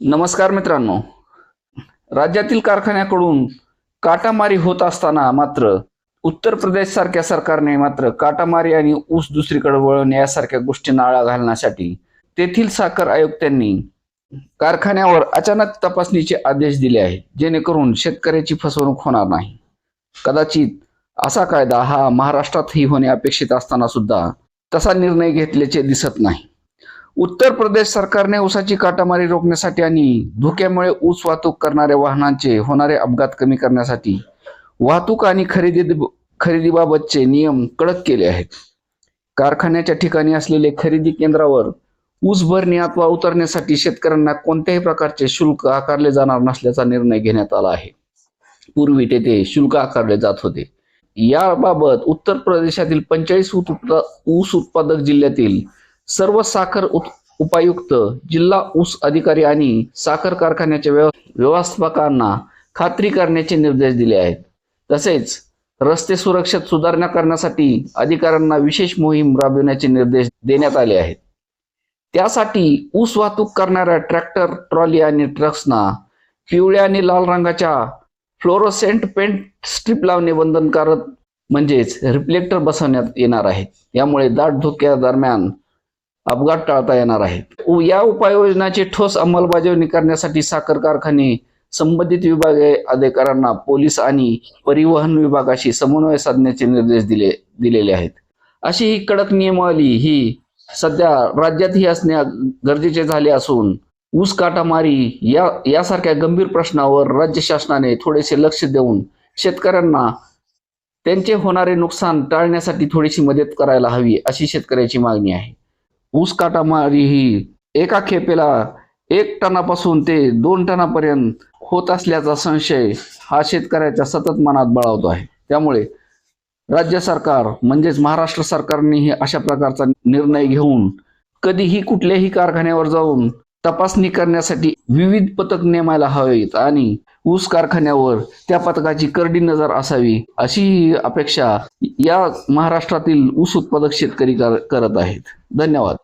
नमस्कार मित्रांनो. राज्यातील कारखान्याकडून काटामारी होत असताना मात्र उत्तर प्रदेश सारख्या सरकारने मात्र काटामारी आणि ऊस दुसरीकडे वळवणे यासारख्या गोष्टींना आळा घालण्यासाठी तेथील साखर आयुक्तांनी कारखान्यावर अचानक तपासणीचे आदेश दिले आहेत, जेणेकरून शेतकऱ्याची फसवणूक होणार नाही. कदाचित असा कायदा हा महाराष्ट्रातही होणे अपेक्षित असताना सुद्धा तसा निर्णय घेतल्याचे दिसत नाही. उत्तर प्रदेश सरकारने ऊसाची काटामारी रोखण्यासाठी आणि धुक्यामुळे ऊस वाहतूक करणाऱ्या वाहनांचे होणारे अपघात कमी करण्यासाठी वाहतूक आणि खरेदीबाबतचे नियम कडक केले आहेत. कारखान्याच्या ठिकाणी असलेले खरेदी केंद्रावर ऊस भरणे अथवा उतरण्यासाठी शेतकऱ्यांना कोणत्याही प्रकारचे शुल्क आकारले जाणार नसल्याचा निर्णय घेण्यात आला आहे. पूर्वी तेथे शुल्क आकारले जात होते. याबाबत उत्तर प्रदेशातील 45 ऊस उत्पादक जिल्ह्यातील सर्व साखर उपायुक्त, जिल्हा ऊस अधिकारी आणि साखर कारखान्याच्या व्यवस्थापकांना खात्री करण्याचे निर्देश दिले आहेत. तसेच रस्ते सुरक्षेत सुधारणा करण्यासाठी अधिकाऱ्यांना विशेष मोहीम राबविण्याचे निर्देश देण्यात आले आहेत. त्यासाठी ऊस वाहतूक करणाऱ्या ट्रॅक्टर, ट्रॉली आणि ट्रक्सना पिवळ्या आणि लाल रंगाच्या फ्लोरोसेंट पेंट स्ट्रीप लावणे बंधनकारक म्हणजेच रिफ्लेक्टर बसवण्यात येणार आहेत. यामुळे दाट धुक्या दरम्यान अपघात टाळता येणार आहेत. या उपाययोजनाची ठोस अंमलबजावणी करण्यासाठी साखर कारखाने संबंधित विभागीय अधिकाऱ्यांना पोलीस आणि परिवहन विभागाशी समन्वय साधण्याचे निर्देश दिलेले आहेत. अशी ही कडक नियमावली ही सध्या राज्यातही असणे गरजेचे झाले असून ऊस काटामारी यासारख्या गंभीर प्रश्नावर राज्य शासनाने थोडेसे लक्ष देऊन शेतकऱ्यांना त्यांचे होणारे नुकसान टाळण्यासाठी थोडीशी मदत करायला हवी, अशी शेतकऱ्याची मागणी आहे. ऊस काटामारी ही एका खेपेला 1 टनापासून ते 2 टनापर्यंत होत असल्याचा संशय हा शेतकऱ्याच्या सतत मनात बळावतो आहे. त्यामुळे राज्य सरकार म्हणजेच महाराष्ट्र सरकारनेही अशा प्रकारचा निर्णय घेऊन कधीही कुठल्याही कारखान्यावर जाऊन तपासणी करण्यासाठी विविध पथक नेमायला हवेत आणि ऊस कारखान्यावर त्या पथकाची करडी नजर असावी, अशी अपेक्षा या महाराष्ट्रातील ऊस उत्पादक शेतकरी करत आहेत. धन्यवाद.